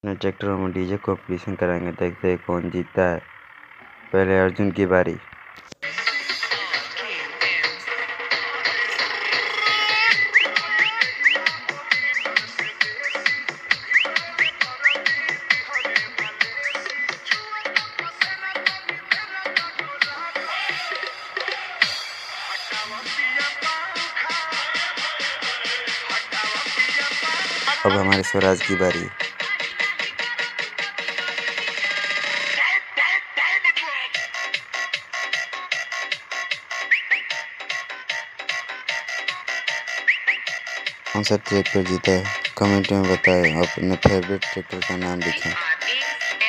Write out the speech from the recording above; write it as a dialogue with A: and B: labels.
A: अपने ट्रैक्टरों में डीजे कॉम्पिटिशन कराएंगे, देखते हैं कौन जीतता है। पहले अर्जुन की बारी। अब हमारे स्वराज की बारी। कौन सा ट्रैक्टर जीता है, कमेंट में बताएं। अपने फेवरेट ट्रैक्टर का नाम लिखें।